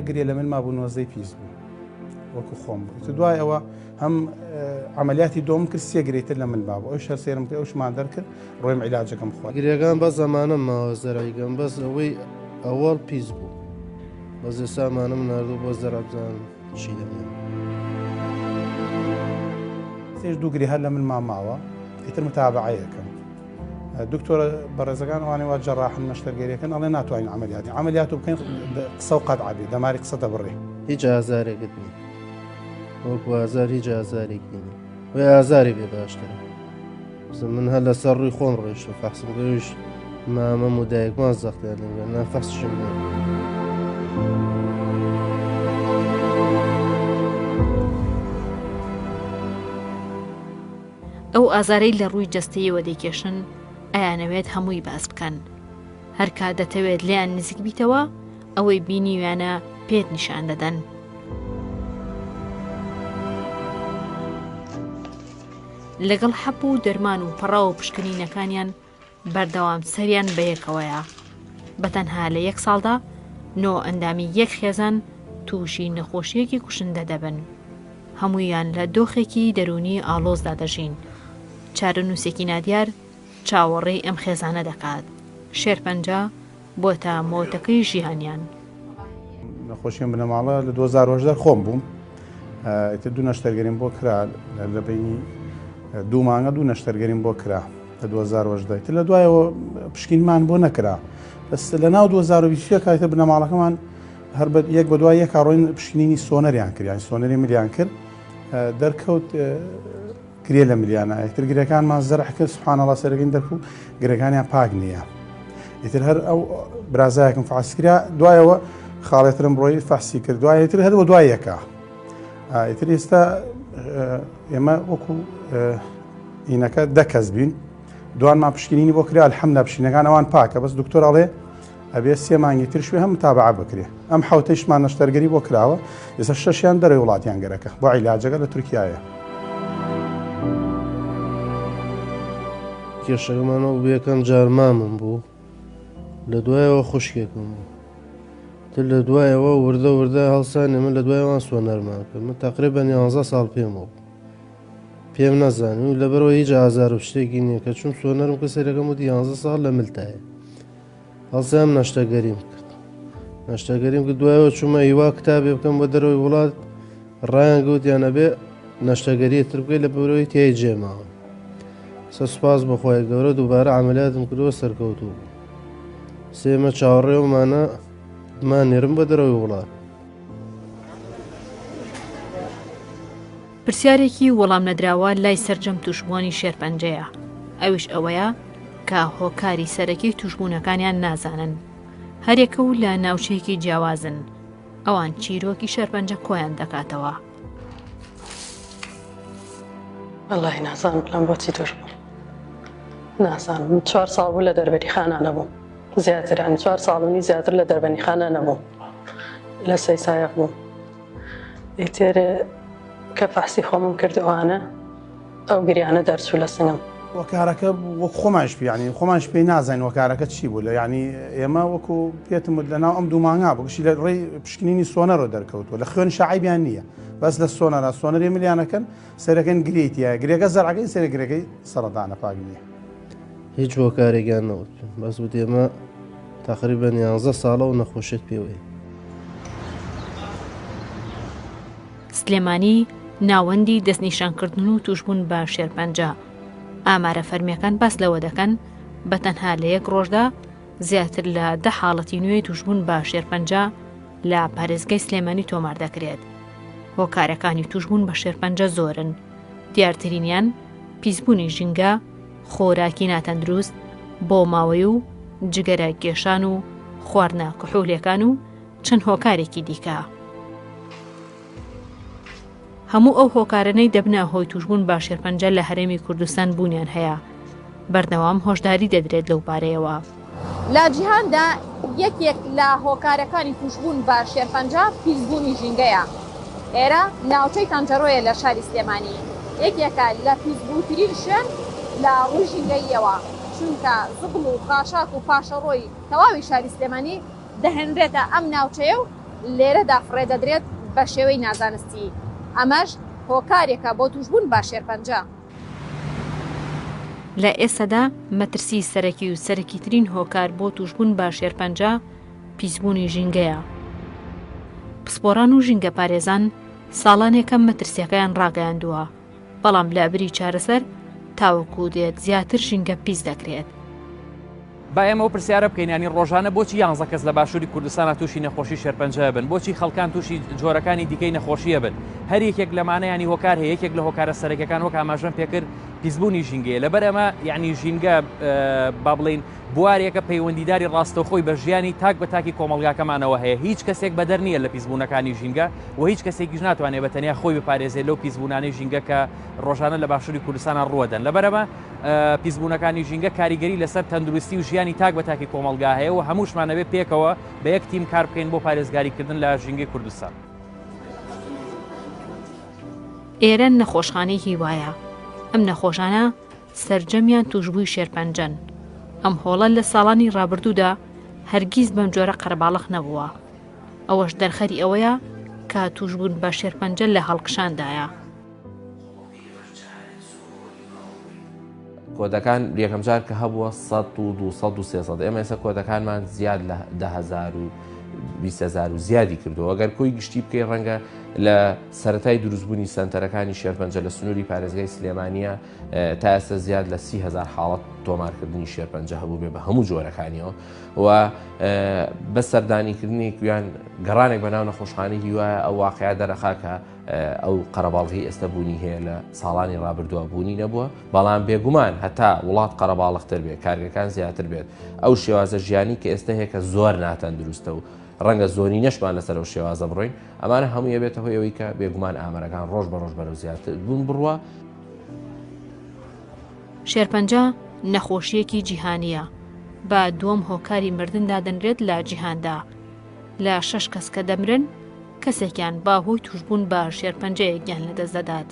گرێ لە من مابوو 19 پیس بوو وەکو خۆم بوو دوای ئەوە هەم عملیاتی دۆم کرد سێ گرێتر لە من بابوو ئەو شەر سێرم کرد ئەوشمان دەرکرد ڕۆیم عیلاجەکەم خۆ گرێگان بە زەمانە ماوە زەرایگەم بەس ئەوەی ئەوەڵ پیس بوو بەس ئێسامانم ناردوو بۆ زەرابزان چی دەبێت سێش دوو گرێ هەر لە من ماماوە ئیتر متابعەیەکەم دکتۆرە بەڕێزەکان وانێ وا جەڕاحن مەشتەرگەریەکەن ئەڵێ ناتوانین عملیات و بکەین قسە و قەت عەبێ دەماری قسە دەبڕێ هیچ ئازارێکت نیە وەکو ئازار هیچ ئازارێکی نیە وی ئازاری بێ باشترە من هەر لەسەر ڕووی خۆم ڕێشتە فەحسم گەویش مامە و دایکمان زەختیان لێ نافەحسشم نیە ئەو ئازارەی لە ڕووی جەستەیەوە دەیکێشن ئەیانەوێت هەمووی باس بکەن هەر کات دەتەوێت لێیان نزیک بیتەوە ئەوەی بینیویانە پێت نیشان دەدەن لەگەڵ حەبوو دەرمان و پەڕا و پشکنینەکانیان بەردەوام سەریان بەیەکەوەیە بەتەنها لە یەک ساڵدا 9 ئەندامی یەک خێزان تووشی نەخۆشیەکی کوشندە دەبن هەموویان لە دۆخێکی دەرونی ئاڵۆزدا دەژین چارەنووسێکی نادیار چاوەڕێی ئەم خێزانە دەکات شێرپەنجە بۆتە مۆتەکەی ژیانیان نەخۆشیم بنەماڵە لە 2010 خۆم بووم ئیتر دوو نەشتەرگەریم بۆ کرا لە بینی دوو مانگە دوو نەشتەرگەریم بۆ کرا لە 2010 تر لە دوایەوە پشکینمان بۆ نەکرا بەس لە ناو 2020 کاتە بنەماڵەکەمان هەر یەک بە دوای یەک ڕۆین پشکنینی سۆنەریان کرد یانی سۆنەری ملیان کرد دەرکەوت گرێ لە ملیانە ئیتر گرەکانمان زەرح کرد سوبحانەڵڵا سەرەکەین دەرکو گرەکانیان پاک نییە ئیتر هەر ئەو برازایەکم فحس کرا دوایەوە خاڵێترم ڕۆی فەحسی کرد دوایەتر هەر بە دوای یەکە ئیتر ئێستا ئێمە وەکو ئینەکە 10 کەس بین دوانمان پشکنینی بۆ کرا الحەمدە پشکنەکان ئەوان پاکە بەس دکتۆر ئەڵێ ئەبێ 3 مانگی تر شوێ هەم متابعە بکرێ ئەم حوتەیشمان نەشتەرگەری بۆ کراوە ئێستا 6یان دەرەوەی وڵاتیان گەرەکە بۆ عیلاجەکە لە تورکیایە کێشەکەمانەوە بەکەم جار مامم بوو لە دوایەوە خوشکێکم بوو تر لە دوایەوە وردە هەڵسانی من لە دوایەوان سۆنەرمان کرد من تقریبەن 11 ساڵ پێمەوە پێم نەزانی و لەبەرەوە هیچ ئازار و شتێکی نییە کە چوم سۆنەرم کە سەرەکەم وتی 11 ساڵ لە ملتایە هەڵسام نەشتەگەریم کرد نەشتەگەریم کرد دوایەوە چوومە هیوا کتابێ بکەم بە دەرەوەی وڵات ڕایان گوتیانە بێ نەشتەگەریەتر بکەیت لە بەرەوەی تیای جێماوە سەسپاس بەخوای گەورە دووبارە عملیاتم کردووە سەرکەوتوو بوو سێمە چاوەڕێوەمانە مانێرم بە دەرەوەی وڵات پرسیارێکی وەڵام نەدراوە لای سەرجەم توشبوونی شێرپەنجەیە ئەویش ئەوەیە کە هۆکاری سەرەکی توشبوونەکانیان نازانن هەرێکە و لە ناوچەیەکی جیاوازن ئەوان چیرۆکی شێرپەنجە کۆیان دەکاتەوە وەڵاهی نازانم پلان بۆچی توش بووم نازانم 4 ساڵ بوو لە دەربەری خانە نەبووم زیاتران 4 ساڵنی زیاتر لە دەربەنی خانە نەبووم لە 3 سایق بووم ئیتر کە فەحسی خۆمم کردوانە ئەو گریانە دەرچوو لە سنگم وەکارەکە وەک خۆمانش ینی خۆمانش پێی نازانین وەکارەکە چی بوو لە ینی ئێمە وەکو پێتم لە ناو ئەم دوو مانگا بگشی لە ڕێی پشکنینی سۆنەرۆ دەرکەوتوە لە خوێن شعیبیان نییە بەس لە سۆنەری ملیانەکەن سەرەکەن گرێتیە گرێگە زەرعەکەی سەر گرێگەی سەرەتانە پاک نییە هیچ هۆکارێکیان نەوت بەس وتی ئێمە تقریبا 11 ساڵە و نەخۆشیت پێوەیە سلێمانی ناوەندی دەستنیشانکردن و توشبوون بە شێرپەنجە ئامارە فەرمیەکان باس لەوە دەکەن بەتەنها لە یەک ڕۆژدا زیاتر لە 10 حاڵەتی نوێی توشبوون بە شێرپەنجە لە پارێزگای سلێمانی تۆمار دەکرێت هۆکارەکانی توشبوون بە شێرپەنجە زۆرن دیارترینیان پیسبوونی ژینگە خۆراکی ناتەندروست بۆ ماوەی و جگەرە کێشان و خواردنە کحوولەکان و چەند هۆکارێکی دیکە هەموو ئەو هۆکارانەی دەبنە هۆی توشبوون بە شێرپەنجە لە هەرێمی کوردستان بوونیان هەیە بەردەوام هۆشداری دەدرێت لەو پارەیەوە لە جیهاندا یەکێک لە هۆکارەکانی توشبوون بە شێرپەنجە پیسبوونی ژینگەیە. ئێرە ناوچەی تەنجەرۆیە لە شاری سلێمانی، یەکێکە لە پیسبووترین شوێن لە ڕووی ژینگەیەوە، چونکە زبڵ و خاشاک و پاشەڕۆی تەواوی شاری سلێمانی دەهێنرێتە ئەم ناوچەیە و لێرەدا فڕێدەدرێت بە شێوەی نازانستی. ئەمەش هۆکارێکە بۆ توشبوون بە شێرپەنجە. لە ئێستادا مەترسی سەرەکی و سەرەکیترین هۆکار بۆ توشبوون بە شێرپەنجە پیسبوونی ژینگەیە. پسپۆران و ژینگە پارێزان ساڵانێکە مەترسیەکەیان ڕاگەیاندووە، بەڵام لە ئەبری چارەسەر تاوەکو دێت زیاتر ژینگە پیس دەکرێت. با ئێمەوە پرسیارە بکەینانی ڕۆژانە بۆچی 11 کەس لە باشووری کوردستانە تووشی نەخۆشی شێرپەنجە بن، بۆچی خەڵکان تووشی جۆرەکانی دیکەی نەخۆشیە بن. هەر یەکێک لەمانەیانی هۆکار هەیە، یەکێک لە هۆکارە سەرەکیەکان وەک ئاماژەم پێکرد پیسبوونی ژینگەیە. لەبەر ئەمە یعنی ژینگە با بڵێن بوارێکە پەیوەندیداری ڕاستەوخۆی بە ژیانی تاک بە تاکی کۆمەڵگاکەمانەوە هەیە. هیچ کەسێک بەدەر نییە لە پیسبوونەکانی ژینگە و هیچ کەسێکیش ناتوانێت بە تەنیا خۆی بپارێزێت لەو پیسبوونانەی ژینگە کە ڕۆژانە لە باشووری کوردستانە ڕوەدەن. لەبەر ئەمە پیسبوونەکانی ژینگە کاریگەری لەسەر تەندروستی و ژیانی تاک بە تاکی کۆمەڵگا هەیە و هەمووشمانەوێت پێکەوە بە یەک تیم کار بکەین بۆ پارێزگاریکردن لە ژینگەی کوردستان. ئێرە نەخۆشخانەی هیوایە. ئەم نەخۆشانە سەرجەمیان توشبووی شێرپەنجەن. ئەم هۆڵە لە ساڵانی ڕابردوودا هەرگیز بەم جۆرە قەرباڵغ نەبووە. ئەوەش دەرخەری ئەوەیە کە توشبوون بە شێرپەنجە لە هەڵکشاندایە. کۆدەکان یەکەم جار کە هەبووە 100 و 200 و 300. ئێمە ئێستا کۆدەکانمان زیاد لە 10,000 و 20,000 و زیادی کردو. ئەگەر کۆی گشتی بکەی ڕەنگە لە سەرەتای دروستبوونی سنتەرەکانی شێرپەنجە لە سنووری پارێزگای سلێمانیە تا ئێستا زیاد لە 30,000 حاڵەت تۆمارکردنی شێرپەنجە هەبوو بێ بە هەموو جۆرەکانیەوە و بە سەردانیکردنی کویان گەڕانێک بەناو نەخۆشخانەی هیوایە ئەو واقعیا دەرەخا کە ئەو قەرەباڵغی ئێستا بوونی هەیە لە ساڵانی ڕابردووە بوونی نەبووە، بەڵام بێگومان هەتا وڵات قەرەباڵغتر بێت، کارگەکان زیاتر بێت، ئەو شێوازە ژیانی کە ئێستا هەیە کە زۆر ناتەندروستە و ڕەنگە زۆری نەشمان لەسەر ئەو شێوازە بڕۆین، ئەمانە هەموویە بێتە هۆی ئەوەی کە بێگومان ئامارەکان ڕۆژ بە ڕۆژ بەرەو زیاتر بوون بڕوە. شێرپەنجە نەخۆشیەکی جیهانیە، بە دووەم هۆکاری مردندا دەنرێت لە جیهاندا. لە 6 کەس کە دەمرن، کەسێکیان باهۆی توشبوون بە شێرپەنجەیەکیان لەدەست دەدات.